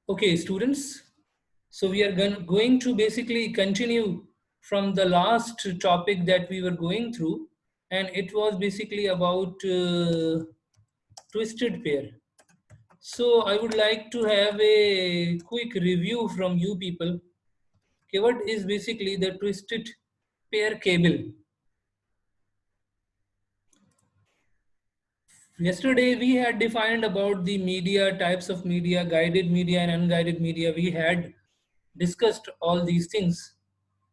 Okay, students. So we are going to basically continue from the last topic that we were going through, and it was basically about twisted pair. So I would like to have a quick review from you people. Okay, what is basically the twisted pair cable? Yesterday we had defined about the media, types of media, guided media and unguided media. We had discussed all these things.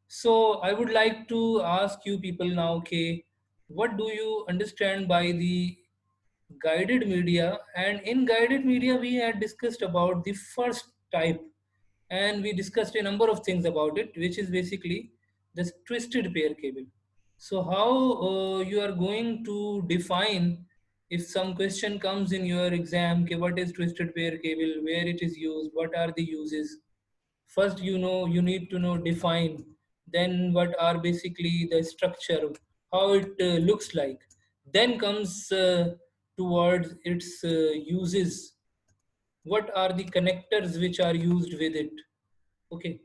So I would like to ask you people now, okay, what do you understand by the guided media? And in guided media, we had discussed about the first type, and we discussed a number of things about it, which is basically this twisted pair cable. So how you are going to define if some question comes in your exam, okay, what is twisted pair cable, where it is used, what are the uses? First, you need to know define, then what are basically the structure, how it looks like, then comes towards its uses, what are the connectors which are used with it. Okay,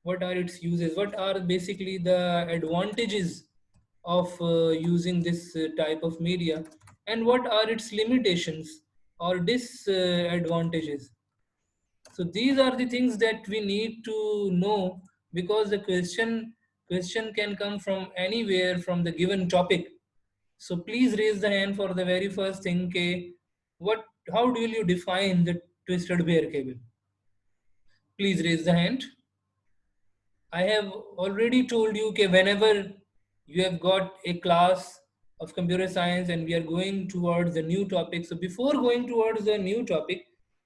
what are its uses, what are basically the advantages of using this type of media, and what are its limitations or disadvantages. So these are the things that we need to know, because the question can come from anywhere from the given topic. So please raise the hand for the very first thing. Okay, what, how do you define the twisted pair cable? Please raise the hand. I have already told you, okay, whenever you have got a class of computer science and we are going towards a new topic. So before going towards the new topic,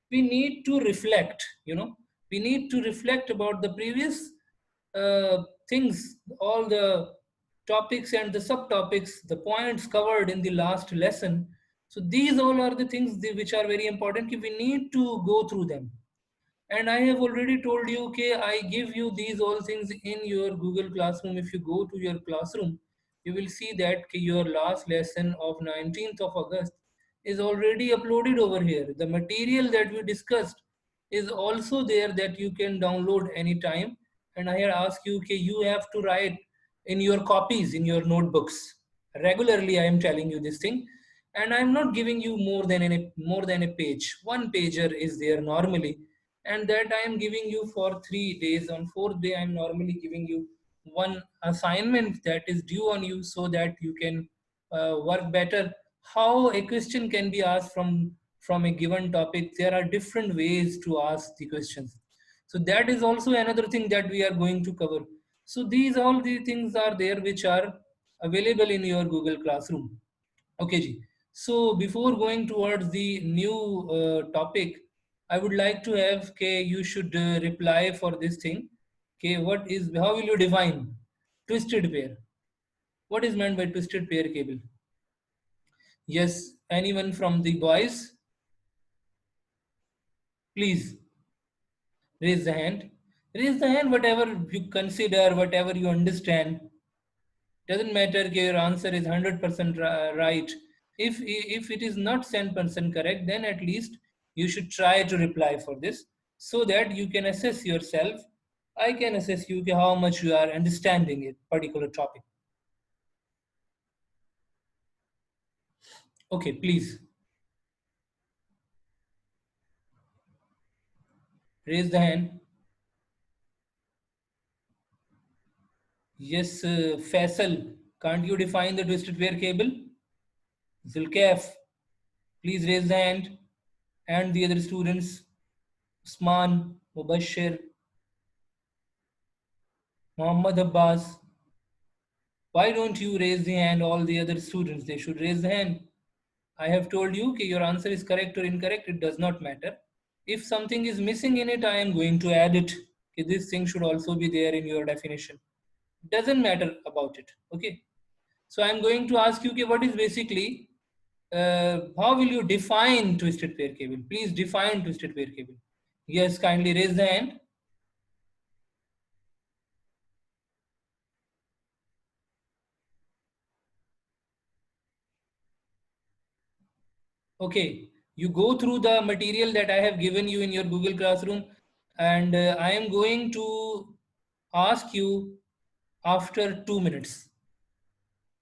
we need to reflect, we need to reflect about the previous things, all the topics and the subtopics, the points covered in the last lesson. So these all are the things which are very important. We need to go through them, and I have already told you, okay, I give you these all things in your Google Classroom. If you go to your classroom, you will see that okay, your last lesson of 19th of August is already uploaded over here. The material that we discussed is also there, that you can download anytime. And I had asked you, okay, you have to write in your copies, in your notebooks. Regularly I am telling you this thing, and I'm not giving you more than a page. One pager is there normally, and that I am giving you for 3 days. On fourth day, I am normally giving you one assignment that is due on you, so that you can work better. How a question can be asked from a given topic? There are different ways to ask the questions. So that is also another thing that we are going to cover. So these all the things are there which are available in your Google Classroom. Okay, ji. So before going towards the new topic, I would like to have, okay, you should reply for this thing. Okay, what is, how will you define twisted pair? What is meant by twisted pair cable? Yes, anyone from the boys, please raise the hand. Raise the hand, whatever you consider, whatever you understand. Doesn't matter if your answer is 100% right. If it is not 10% correct, then at least you should try to reply for this, so that you can assess yourself. I can assess you how much you are understanding a particular topic. Okay, please raise the hand. Yes, Faisal, can't you define the twisted pair cable? Zulkaf, please raise the hand. And the other students, Usman, Mubashir, Muhammad Abbas. Why don't you raise the hand? All the other students, they should raise the hand. I have told you that your answer is correct or incorrect, it does not matter. If something is missing in it, I am going to add it. Okay, this thing should also be there in your definition. Doesn't matter about it. Okay. So I'm going to ask you, okay, what is basically, how will you define twisted pair cable? Please define twisted pair cable. Yes, kindly raise the hand. Okay, you go through the material that I have given you in your Google Classroom. and I am going to ask you after 2 minutes.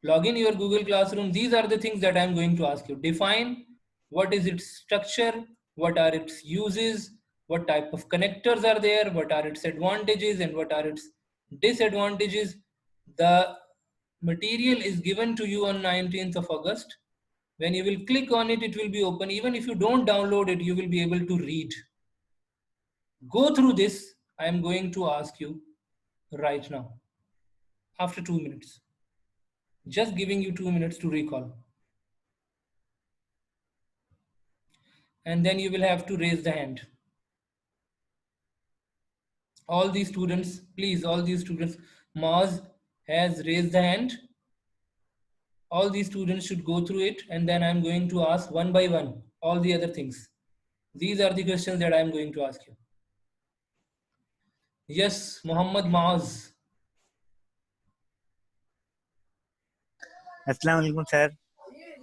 Log in your Google Classroom. These are the things that I am going to ask you. Define what is its structure, what are its uses, what type of connectors are there, what are its advantages and what are its disadvantages. The material is given to you on 19th of August. When you will click on it, it will be open. Even if you don't download it, you will be able to read. Go through this. I am going to ask you right now after 2 minutes. Just giving you 2 minutes to recall. And then you will have to raise the hand. All these students, please, all these students, Maz has raised the hand. All these students should go through it, and then I'm going to ask one by one all the other things. These are the questions that I'm going to ask you. Yes, Muhammad Maz. Assalamu alaikum, sir.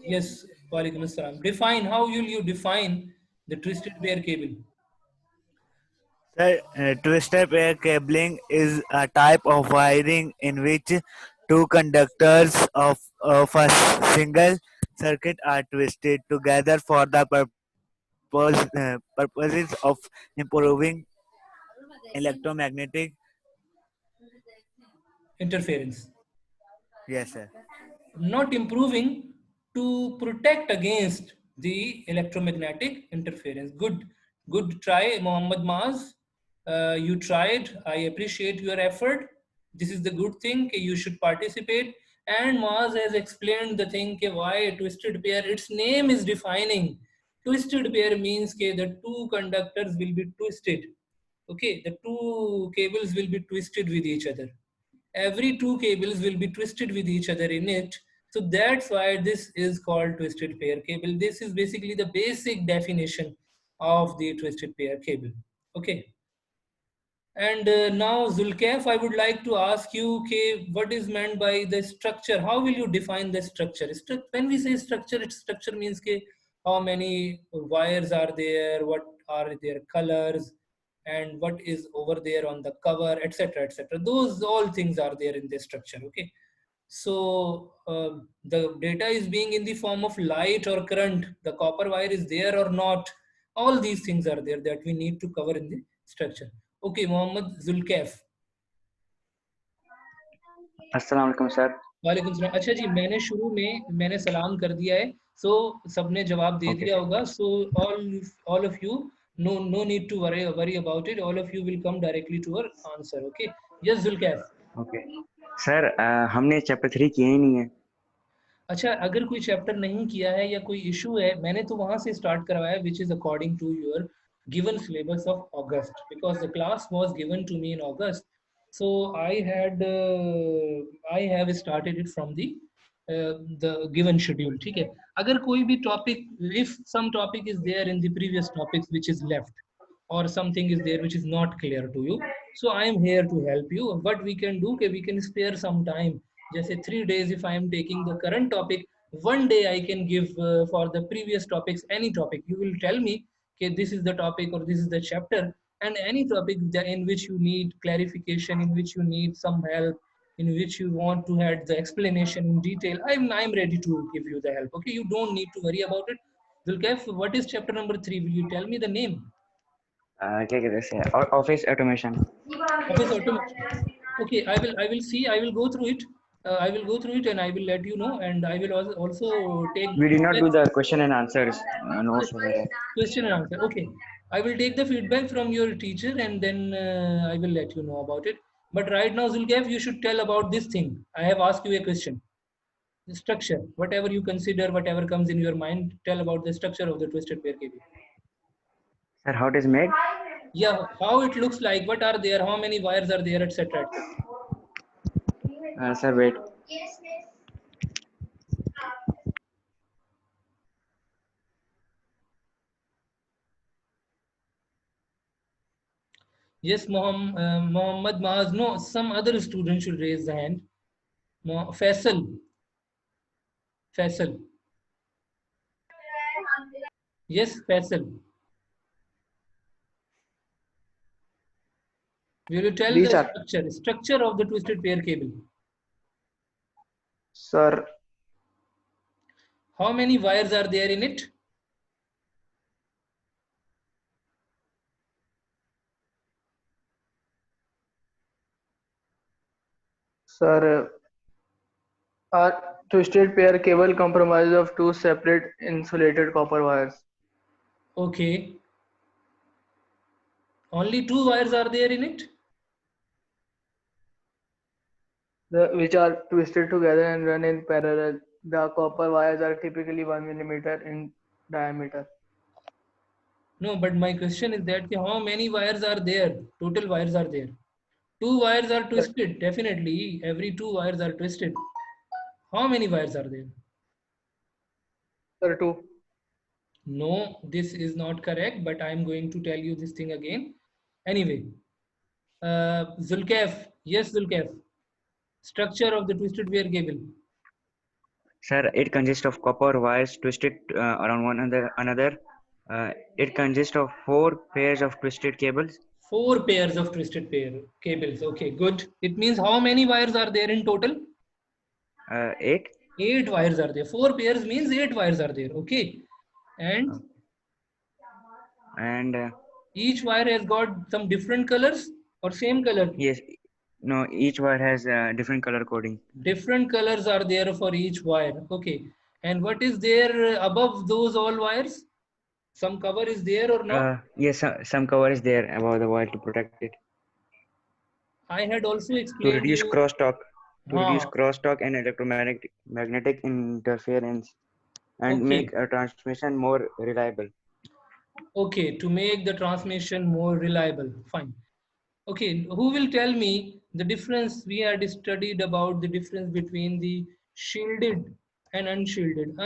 Yes, Walaikum Assalam. Define, how will you define the twisted pair cable? Sir, twisted pair cabling is a type of wiring in which two conductors of a single circuit are twisted together for the purposes of improving electromagnetic. Interference. Yes, sir. Not improving, to protect against the electromagnetic interference. Good try, Muhammad Maz. You tried. I appreciate your effort. This is the good thing. You should participate. And Maz has explained the thing why a twisted pair. Its name is defining. Twisted pair means the two conductors will be twisted. Okay, the two cables will be twisted with each other. Every two cables will be twisted with each other in it. So that's why this is called twisted pair cable. This is basically the basic definition of the twisted pair cable. Okay. And now, Zulkaf, I would like to ask you, okay, what is meant by the structure? How will you define the structure? When we say structure, its structure means how many wires are there, what are their colors, and what is over there on the cover, etc., etc. Those all things are there in the structure. Okay. So the data is being in the form of light or current. The copper wire is there or not. All these things are there that we need to cover in the structure. Okay, Mohammed Zulkaf. अस्सलाम वालेकुम sir. वालेकुम सलाम। अच्छा जी, मैंने सलाम कर दिया है, सो सबने जवाब दे ओके दिया होगा. सो all of you, no need to worry about it. All of you will come directly to our answer. Okay. Yes, Zulkaf. Okay sir, हमने चैप्टर 3 किया ही नहीं है। अच्छा, अगर कोई चैप्टर नहीं किया है या कोई इशू है, मैंने तो वहां से स्टार्ट करवाया, which is according to your given syllabus of August, because the class was given to me in August. So I have started it from the given schedule. ठीक है. अगर कोई भी topic, if some topic is there in the previous topics which is left, or something is there which is not clear to you, so I am here to help you. What we can do, we can spare some time. Just 3 days, if I am taking the current topic, one day I can give for the previous topics, any topic. You will tell me, okay, this is the topic or this is the chapter, and any topic in which you need clarification, in which you need some help, in which you want to have the explanation in detail, I'm ready to give you the help. Okay, you don't need to worry about it. Zulkaf, what is chapter number 3? Will you tell me the name? क्या कहते हैं, office automation. Office automation. Okay, I will see. I will go through it. I will go through it and I will let you know. And I will also take we did not feedback. Do the question and answers Yes, notes वगैरह। question and answer. Okay, I will take the feedback from your teacher and then I will let you know about it. But right now, Zulkev, you should tell about this thing. I have asked you a question. The structure, whatever you consider, whatever comes in your mind, tell about the structure of the twisted pair cable. Sir how it is made. Yeah, how it looks like, what are there, how many wires are there, etc., etc. Sir wait. Yes, Mohammed Maaz. No, some other student should raise the hand. Faisal. Faisal. Yes, Faisal. Will you tell These the are, structure of the twisted pair cable? sir, How many wires are there in it? sir, a twisted pair cable comprises of two separate insulated copper wires. Okay. Only two wires are there in it? Which are twisted together and run in parallel. The copper wires are typically 1 millimeter in diameter. No, but my question is that how many wires are there? Total wires are there. Two wires are Sir, twisted. Definitely, every two wires are twisted. How many wires are there? sir, two. No, this is not correct, but I'm going to tell you this thing again. Anyway, Zulkaf, yes, Zulkaf, structure of the twisted pair cable. Sir, it consists of copper wires twisted around one another. It consists of four pairs of twisted cables. Four pairs of twisted pair cables. Okay, good. It means how many wires are there in total? Eight. Eight wires are there. Four pairs means eight wires are there. Okay, and And each wire has got some different colors or same color. yes, no, each wire has different color coding. Different colors are there for each wire. Okay, and what is there above those all wires? Some cover is there or not? Yes, some cover is there above the wire to protect it, I had also to explained reduce you. crosstalk, Huh, and electromagnetic magnetic interference, and okay, make a transmission more reliable. okay, to make the transmission more reliable. Fine. Okay, who will tell me the difference? We had studied about the difference between the shielded and unshielded.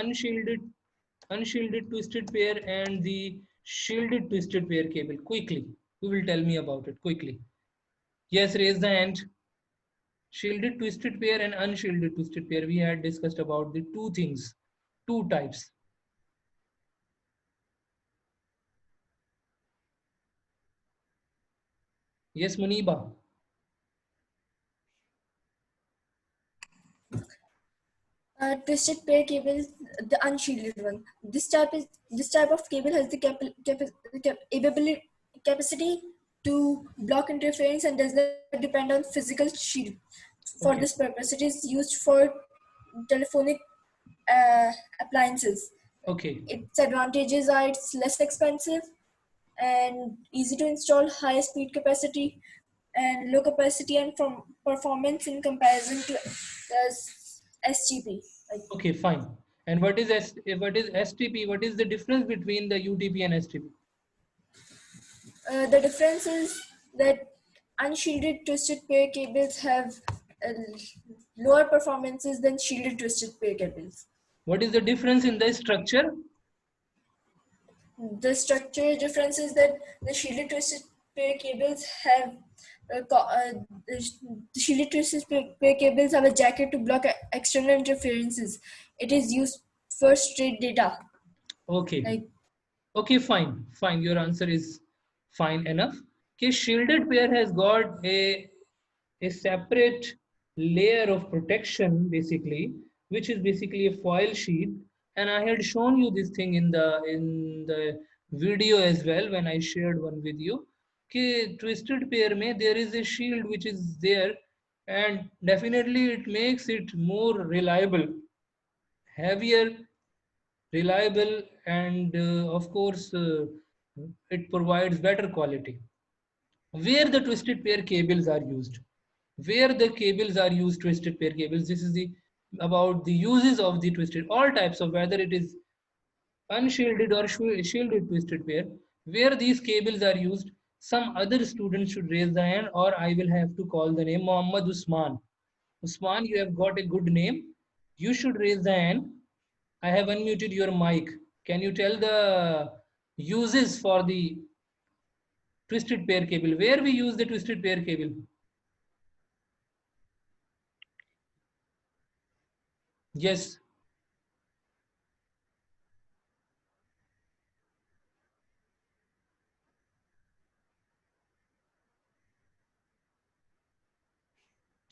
Unshielded twisted pair and the shielded twisted pair cable. Quickly, who will tell me about it? Quickly. Yes, raise the hand. Shielded twisted pair and unshielded twisted pair. We had discussed about the two things, two types. Yes, Muniba. Twisted pair cable is the unshielded one. This type of cable has the capacity to block interference and does not depend on physical shield. For Okay. this purpose, it is used for telephonic appliances. Okay. Its advantages are it's less expensive and easy to install, high speed capacity and low capacity and from performance in comparison to SGP. Like, Okay, fine. And what is STP? What is the difference between the UTP and STP? the difference is that unshielded twisted pair cables have uh, lower performances than shielded twisted pair cables. What is the difference in the structure? The structure difference is that the shielded twisted pair cables have the shielded twisted pair cables have a jacket to block external interferences. It is used for straight data. Okay. Like, Okay, fine. Fine. Your answer is fine enough. Okay, shielded pair has got a separate layer of protection basically, which is basically a foil sheet. And I had shown you this thing in the video as well when I shared one with you. Okay, twisted pair mein there is a shield which is there, and definitely it makes it more reliable, heavier, reliable, and of course it provides better quality. Where the twisted pair cables are used, where the cables are used, twisted pair cables, this is the about the uses of the twisted, all types of, whether it is unshielded or shielded twisted pair, where these cables are used. Some other students should raise the hand, or I will have to call the name. Muhammad Usman. Usman, you have got a good name, you should raise the hand. I have unmuted your mic. Can you tell the uses for the twisted pair cable, where we use the twisted pair cable? Yes.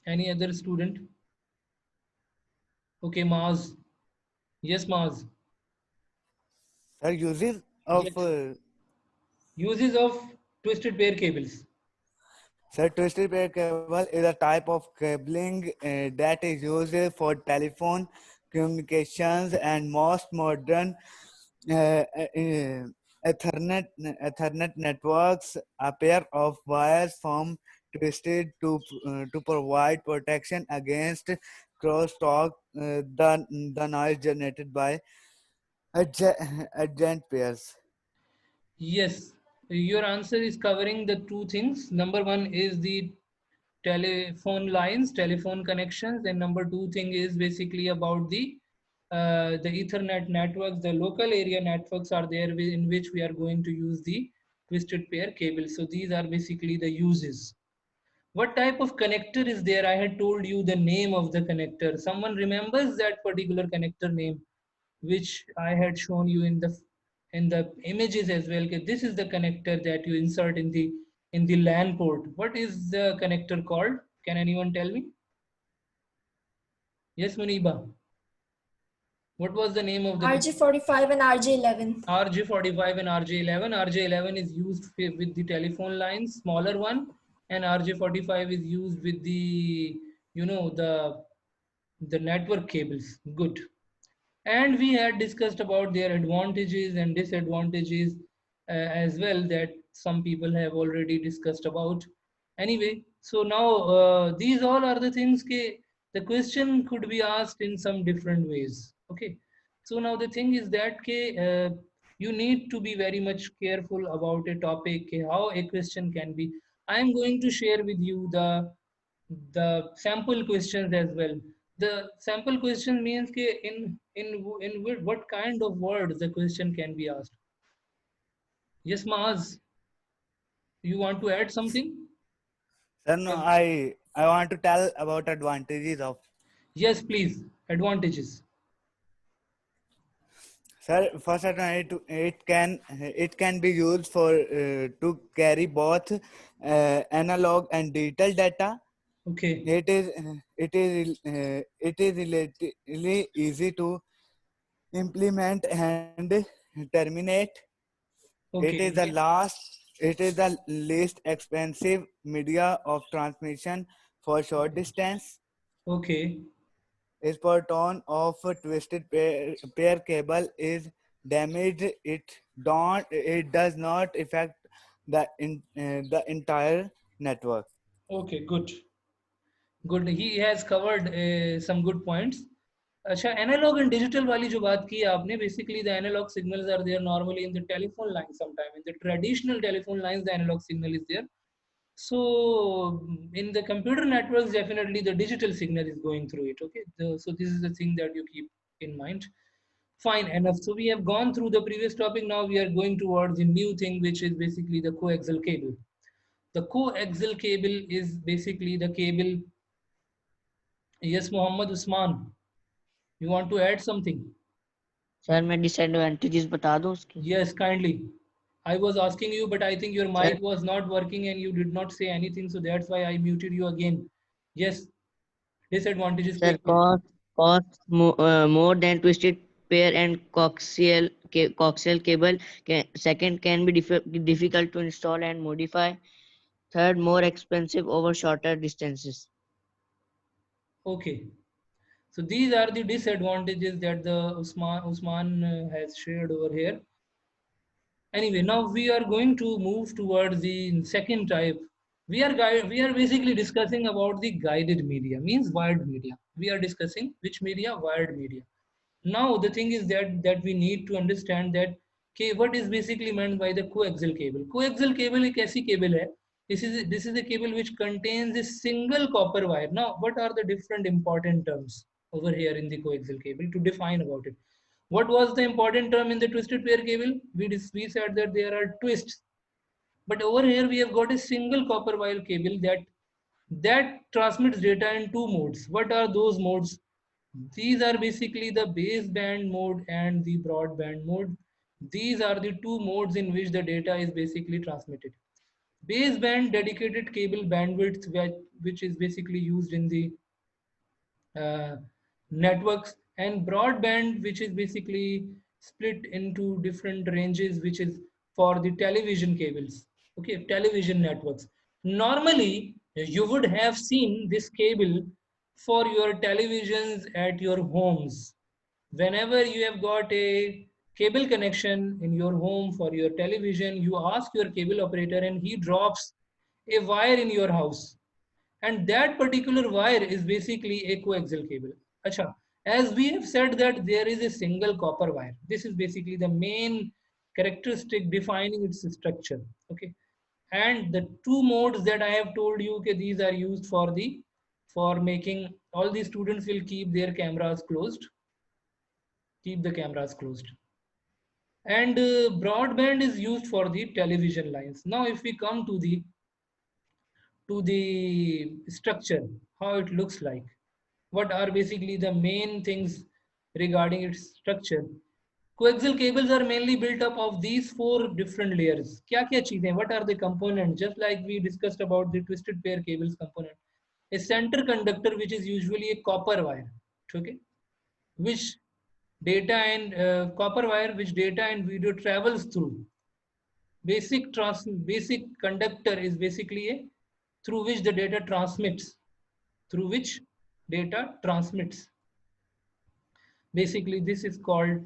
Any other student? Okay, Maz. Yes, Maz. Sir, uses of Yes. Uses of twisted pair cables. sir, twisted pair cable is a type of cabling that is used for telephone communications and most modern Ethernet networks. A pair of wires form twisted to provide protection against crosstalk, the noise generated by adjacent pairs. Yes, your answer is covering the two things. Number one is the telephone lines, telephone connections, and number two thing is basically about the Ethernet networks. The local area networks are there in which we are going to use the twisted pair cable. So these are basically the uses. What type of connector is there? I had told you the name of the connector. Someone remembers that particular connector name, which I had shown you in the images as well. Okay, this is the connector that you insert in the LAN port. What is the connector called? Can anyone tell me? Yes, Muniba. What was the name of the RJ45 and RJ11. RJ45 and RJ11? RJ11 is used with the telephone lines, smaller one, and RJ45 is used with the the network cables. Good. And we had discussed about their advantages and disadvantages as well, that some people have already discussed about. Anyway, so now these all are the things the question could be asked in some different ways. Okay, so now the thing is that you need to be very much careful about a topic, how a question can be. I am going to share with you the sample questions as well. The sample question means what kind of words the question can be asked. Yes, Maaz, you want to add something? Sir, no, Can- I want to tell about advantages of. yes, please. Advantages. Sir, first it can be used for to carry both analog and digital data. Okay. It is relatively easy to implement and terminate. It is the Okay. last. It is the least expensive media of transmission for short distance. Okay. Is per ton of a twisted pair cable is damaged, it does not affect the entire network. Okay. Good. Good. He has covered some good points. अच्छा, analogue and digital वाली जो बात की आपने, basically the analogue signals are there normally in the telephone line, sometime in the traditional telephone lines the analogue signal is there. So in the computer networks, definitely the digital signal is going through it. Okay, so this is the thing that you keep in mind. Fine enough. So we have gone through the previous topic. Now we are going towards the new thing, which is basically the coaxial cable. The coaxial cable is basically the cable. Yes, Muhammad Usman, you want to add something? Sir मैं disadvantages बता दूं उसकी. Yes, kindly. I was asking you, but I think your sir mic was not working and you did not say anything, so that's why I muted you again. Yes, disadvantages sir quickly. cost more than twisted pair and coaxial cable. Second, can be difficult to install and modify. Third, more expensive over shorter distances. Okay, so these are the disadvantages that the Usman has shared over here. Anyway, now we are going to move towards the second type. We are basically discussing about the guided media, means wired media. We are discussing which media? Wired media. Now the thing is that we need to understand that what is basically meant by the coaxial cable. Coaxial cable एक ऐसी cable है. This is a cable which contains a single copper wire. Now, what are the different important terms over here in the coaxial cable to define about it? What was the important term in the twisted pair cable? We said that there are twists, but over here we have got a single copper wire cable that transmits data in two modes. What are those modes? These are basically the baseband mode and the broadband mode. These are the two modes in which the data is basically transmitted. Baseband dedicated cable bandwidth, which is basically used in the uh, networks, and broadband, which is basically split into different ranges, which is for the television cables. Okay, television networks. Normally, you would have seen this cable for your televisions at your homes. Whenever you have got a cable connection in your home for your television, you ask your cable operator and he drops a wire in your house, and that particular wire is basically a coaxial cable. Acha, as we have said that there is a single copper wire. This is basically the main characteristic defining its structure. Okay, and the two modes that I have told you, okay, these are used for making all the students will keep their cameras closed, keep the cameras closed, and broadband is used for the television lines. Now, if we come to the structure, how it looks like, what are basically the main things regarding its structure. Coaxial cables are mainly built up of these four different layers. Kya kya cheezein, what are the components? Just like we discussed about the twisted pair cables component, a center conductor which is usually a copper wire, okay, which data and copper wire which data and video travels through. Basic conductor is basically a through which the data transmits, through which data transmits. Basically, this is called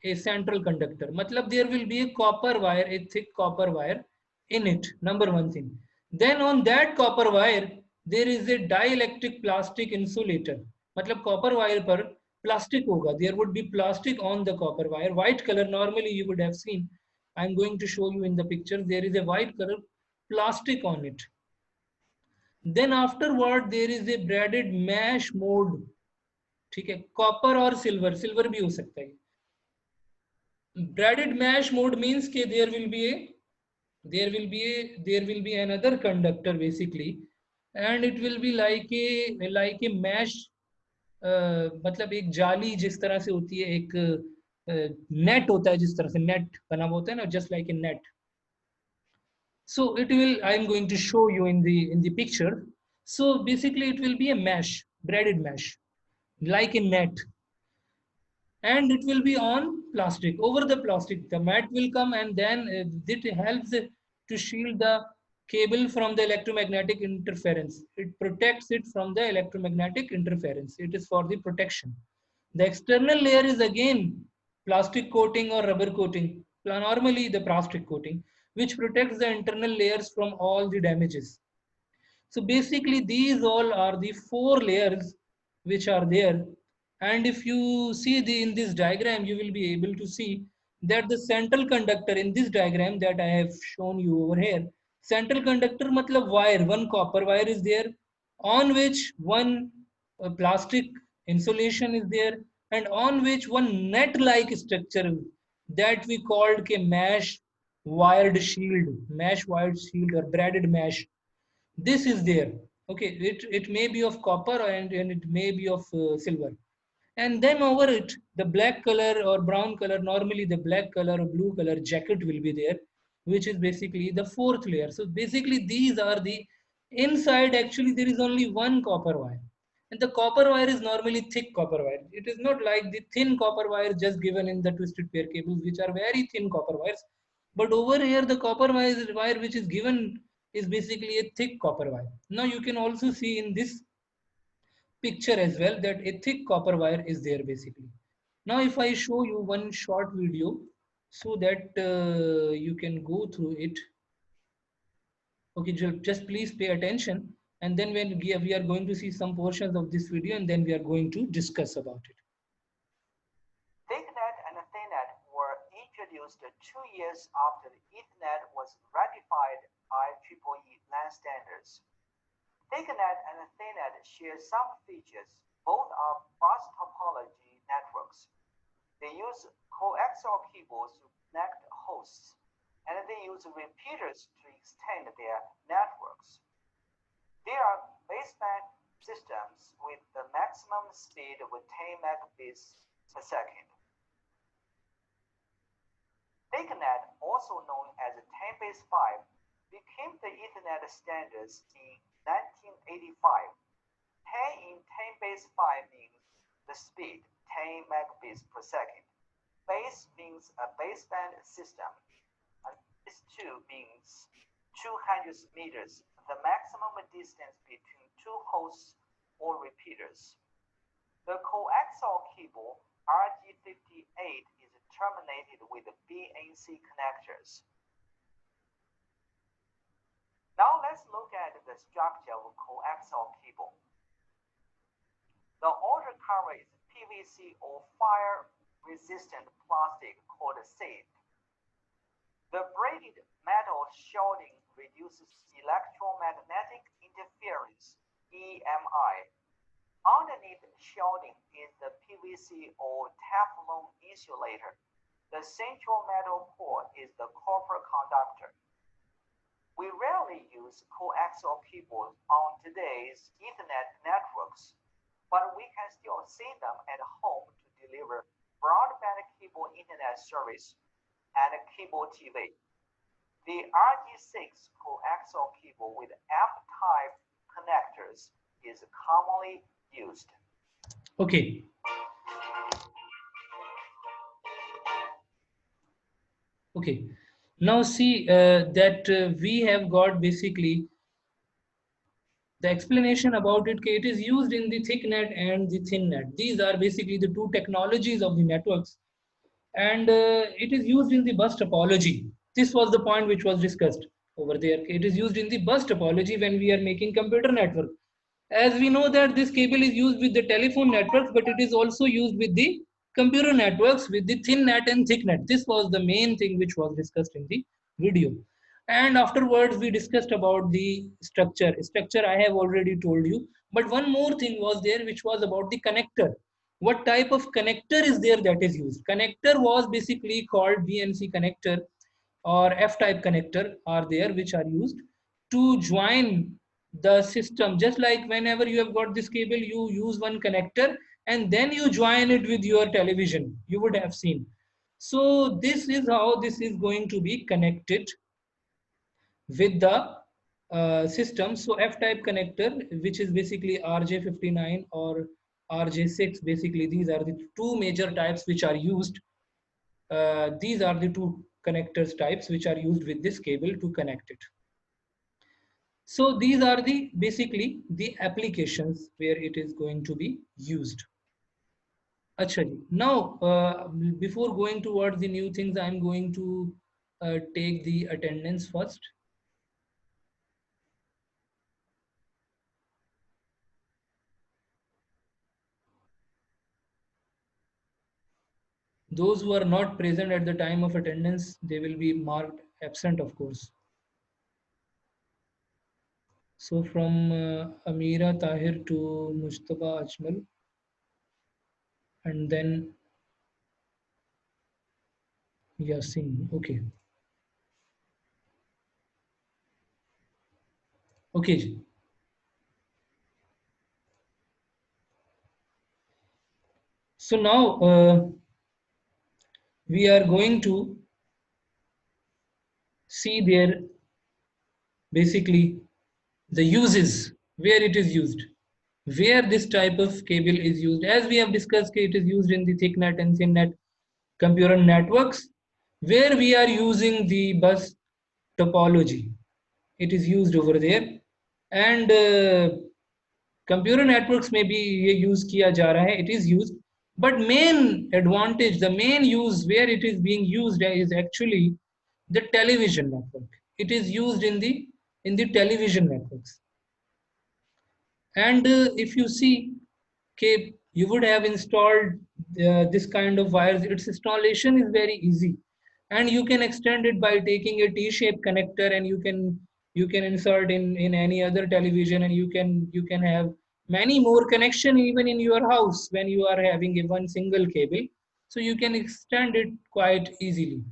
a central conductor. Matlab there will be a copper wire, a thick copper wire in it. Number one thing. Then on that copper wire, there is a dielectric plastic insulator. Matlab copper wire par plastic hoga. There would be plastic on the copper wire. White color normally you would have seen. I'm going to show you in the picture. There is a white color plastic on it. Then afterward there is a braided mesh mode. ठीक है, copper और silver, silver भी हो सकता है. Braided mesh mode means कि there will be another conductor basically, and it will be like a mesh. मतलब एक जाली जिस तरह से होती है, एक नेट होता है, जिस तरह से नेट बना हुआ होता है ना, just like a net. So it will, I'm going to show you in the picture. So basically it will be a mesh, braided mesh, like a net, and it will be on plastic. Over the plastic the mat will come, and then it helps to shield the cable from the electromagnetic interference. It protects it from the electromagnetic interference. It is for the protection. The external layer is again plastic coating or rubber coating, normally the plastic coating, which protects the internal layers from all the damages. So basically, these all are the four layers which are there. And if you see in this diagram, you will be able to see that the central conductor in this diagram that I have shown you over here, central conductor matlab wire, one copper wire is there, on which one plastic insulation is there, and on which one net-like structure that we called a mesh wired shield or braided mesh. This is there. Okay, it may be of copper, and it may be of silver. And then over it, the black color or brown color, normally the black color or blue color jacket will be there, which is basically the fourth layer. So basically these are the inside. Actually there is only one copper wire, and the copper wire is normally thick copper wire. It is not like the thin copper wire just given in the twisted pair cables, which are very thin copper wires. But over here the copper wire which is given is basically a thick copper wire. Now you can also see in this picture as well that a thick copper wire is there basically. Now if I show you one short video so that you can go through it. Okay, just please pay attention, and then when we are going to see some portions of this video, and then we are going to discuss about it. ThickNet and ThinNet were introduced 2 years after Ethernet was ratified IEEE LAN standards. ThickNet and ThinNet share some features. Both are bus topology networks. They use coaxial cables to connect hosts, and they use repeaters to extend their networks. They are baseband systems with the maximum speed of 10 megabits per second. ThickNet, also known as 10 base 5, became the Ethernet standards in 1985. 10 in 10 base 5 means the speed 10 megabits per second. Base means a baseband system, and base 2 means 200 meters, the maximum distance between two hosts or repeaters. The coaxial cable RG58 is terminated with BNC connectors. Now let's look at the structure of coaxial cable. The outer cover is PVC or fire-resistant plastic called SAFE. The braided metal shielding reduces electromagnetic interference, EMI. Underneath shielding is the PVC or Teflon insulator. The central metal core is the copper conductor. We rarely use coaxial cables on today's Ethernet networks, but we can still see them at home to deliver broadband cable internet service and cable TV. The RG6 coaxial cable with F-type connectors is commonly used. Okay. Okay. Now see that we have got basically the explanation about it. It is used in the thick net and the thin net. These are basically the two technologies of the networks, and it is used in the bus topology. This was the point which was discussed over there. It is used in the bus topology when we are making computer network. As we know that this cable is used with the telephone networks, but it is also used with the computer networks with the thin net and thick net. This was the main thing which was discussed in the video. And afterwards we discussed about the structure. I have already told you, but one more thing was there which was about the connector. What type of connector is there that is used? Connector was basically called BNC connector or F-type connector are there which are used to join the system. Just like whenever you have got this cable, you use one connector and then you join it with your television, you would have seen. So this is how this is going to be connected with the system. So F-type connector, which is basically RJ59 or RJ6, basically these are the two major types which are used. These are the two connectors types which are used with this cable to connect it. So these are the basically the applications where it is going to be used. Actually, now before going towards the new things, I'm going to take the attendance first. Those who are not present at the time of attendance, they will be marked absent, of course. So from Amira Tahir to Mustafa Ajmal, and then Yasin. Okay. Okay. So now we are going to see there basically the uses where it is used, where this type of cable is used. As we have discussed, it is used in the thick net and thin net computer networks, where we are using the bus topology. It is used over there, and computer networks में भी ये use किया जा रहा है. It is used, but main advantage, the main use where it is being used is actually the television network. It is used in the television networks. And if you see, okay, you would have installed this kind of wires. Its installation is very easy, and you can extend it by taking a T-shaped connector, and you can insert in any other television, and you can have many more connection even in your house when you are having a one single cable. So you can extend it quite easily.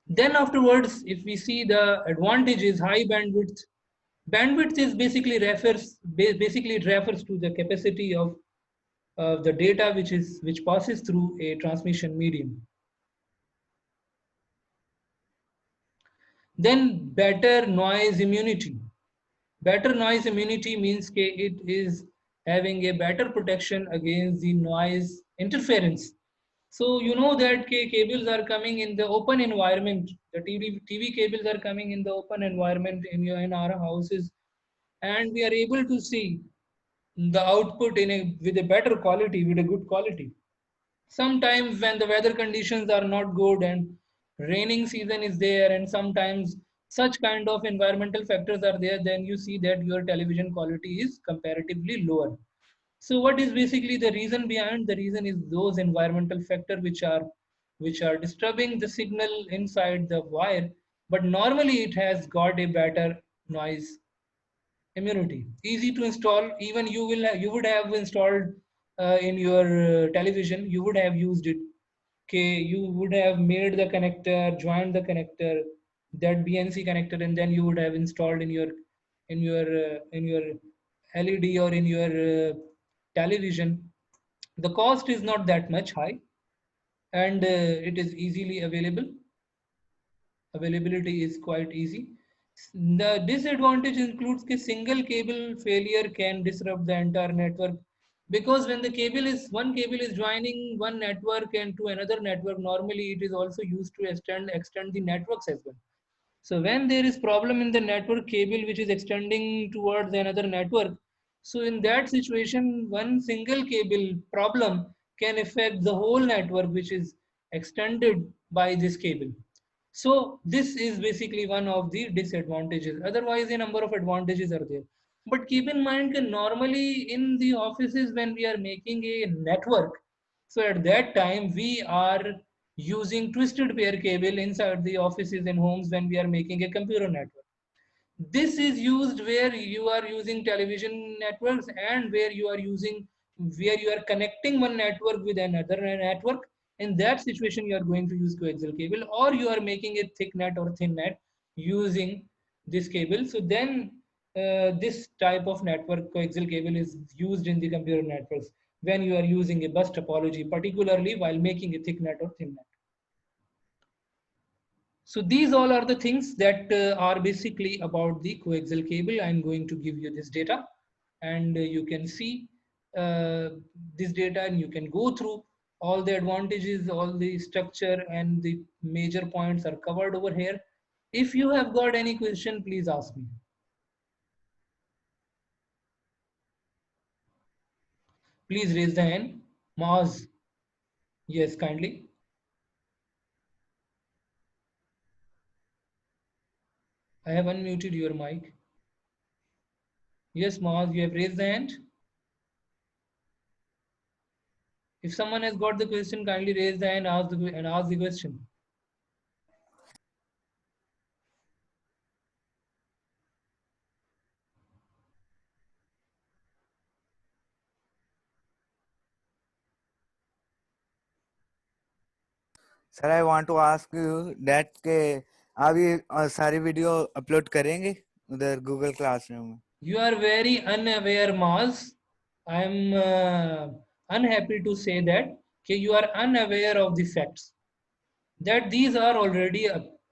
Then afterwards, if we see the advantage is high bandwidth. Bandwidth is basically it refers to the capacity of the data which passes through a transmission medium. Then better noise immunity. Better noise immunity means that it is having a better protection against the noise interference. So you know that cables are coming in the open environment. The TV cables are coming in the open environment in our houses, and we are able to see the output with a better quality, with a good quality. Sometimes when the weather conditions are not good and raining season is there, and sometimes such kind of environmental factors are there, then you see that your television quality is comparatively lower. So what is basically the reason behind? The reason is those environmental factors which are disturbing the signal inside the wire, but normally it has got a better noise immunity. Easy to install. Even you would have installed in your television. You would have used it. Okay, you would have made the connector, joined the connector, that BNC connector, and then you would have installed in your LED or in your television. The cost is not that much high, and it is easily available. Availability is quite easy. The disadvantage includes a single cable failure can disrupt the entire network, because when the cable is one cable is joining one network and to another network, normally it is also used to extend the networks as well. So when there is problem in the network cable which is extending towards another network, so in that situation, one single cable problem can affect the whole network which is extended by this cable. So this is basically one of the disadvantages. Otherwise, a number of advantages are there. But keep in mind that normally in the offices when we are making a network, so at that time we are using twisted pair cable inside the offices and homes when we are making a computer network. This is used where you are using television networks and where you are connecting one network with another network. In that situation, you are going to use coaxial cable, or you are making a thick net or thin net using this cable. So then this type of network coaxial cable is used in the computer networks when you are using a bus topology, particularly while making a thick net or thin net. So these all are the things that are basically about the coaxial cable. I'm going to give you this data, and you can see uh, this data, and you can go through all the advantages, all the structure, and the major points are covered over here. If you have got any question, please ask me. Please raise the hand. Maz, yes, kindly. I have unmuted your mic. Yes, Maz, you have raised the hand. If someone has got the question, kindly raise the hand and ask the question. Sir I want to ask you that के आप ये सारी video upload करेंगे उधर Google classroom में? You are very unaware, Maz. I am unhappy to say that you are unaware of the facts that these are already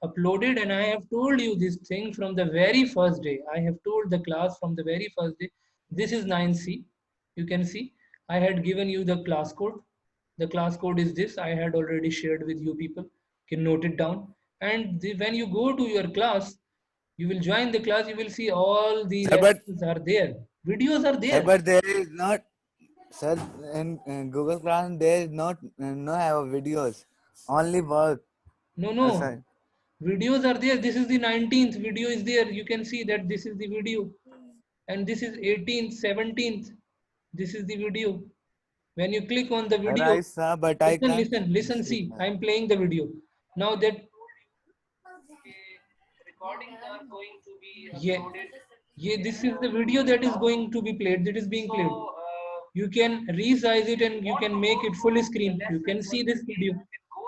uploaded, and I have told you this thing from the very first day. I have told the class from the very first day. This is 9C. You can see I had given you the class code. The class code is this. I had already shared with you people. You can note it down. And when you go to your class, you will join the class. You will see all the Sir, but lessons are there. Videos are sir, there. but there is not, sir, in Google Classroom there is not no have videos, only work. No. Sir. Videos are there. This is the 19th video is there. You can see that this is the video. And this is 18th, 17th. This is the video. When you click on the video, Right, sir, but I can't listen, see see, that. I'm playing the video. Now that recordings are going to be uploaded. Yeah, this is the video that is going to be played, that is being played. You can resize it and you can make it full screen. You can see this video.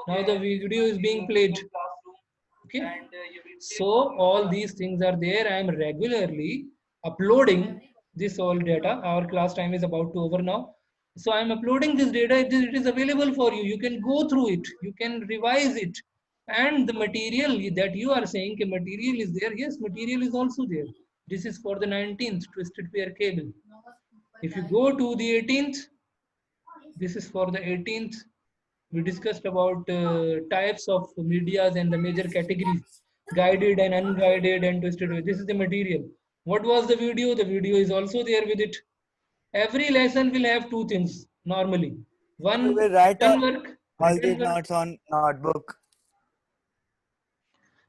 Now the video is being played. Okay. So all these things are there. I am regularly uploading this all data. Our class time is about to over now. So I am uploading this data. It is available for you. You can go through it. You can revise it. And the material that you are saying कि material is there, yes, material is also there. This is for the 19th twisted pair cable. If you go to the 18th, this is for the 18th. We discussed about types of medias and the major categories, guided and unguided and twisted wave. This is the material. What was the video? The video is also there with it. Every lesson will have two things normally. We One, will write all written these work. notes on notebook.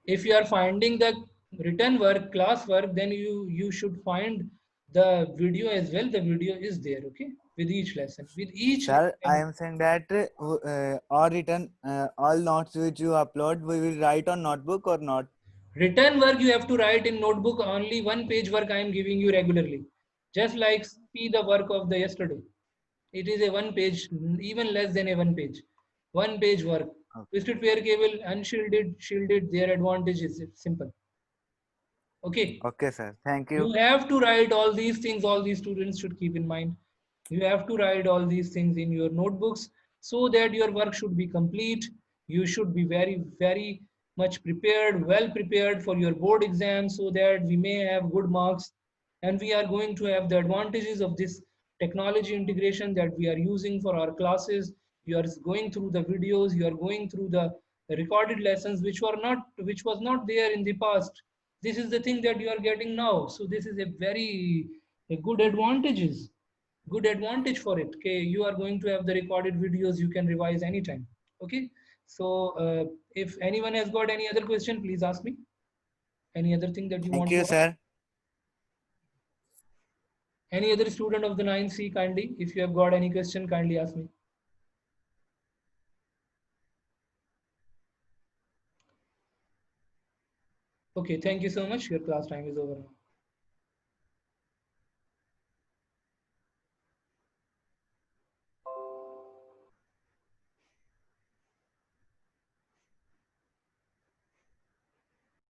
If you are finding the written work, class work, then you should find the video as well. The video is there, okay, with each lesson, with each Sir, I lesson. am saying that all written, all notes which you upload, we will write on notebook or not. Written work you have to write in notebook. Only one page work I am giving you regularly, just like see the work of the yesterday. It is a one page, even less than a one page work. Okay, Twisted pair cable, unshielded, shielded, their advantages. It's simple, okay. okay, sir. Thank You you. have to write all these things. All these students should keep in mind. You have to write all these things in your notebooks so that your work should be complete. You should be very, very much prepared, well prepared for your board exam so that we may have good marks. And we are going to have the advantages of this technology integration that we are using for our classes. You are going through the videos, you are going through the recorded lessons which was not there in the past. This is the thing that you are getting now. So this is a good advantage for it. Okay, you are going to have the recorded videos, you can revise anytime. Okay, so if anyone has got any other question, please ask me. Any other thing that you Thank want you, to ask? sir. Any other student of the 9C, kindly, if you have got any question, kindly ask me. Okay, thank you so much. Your class time is over now.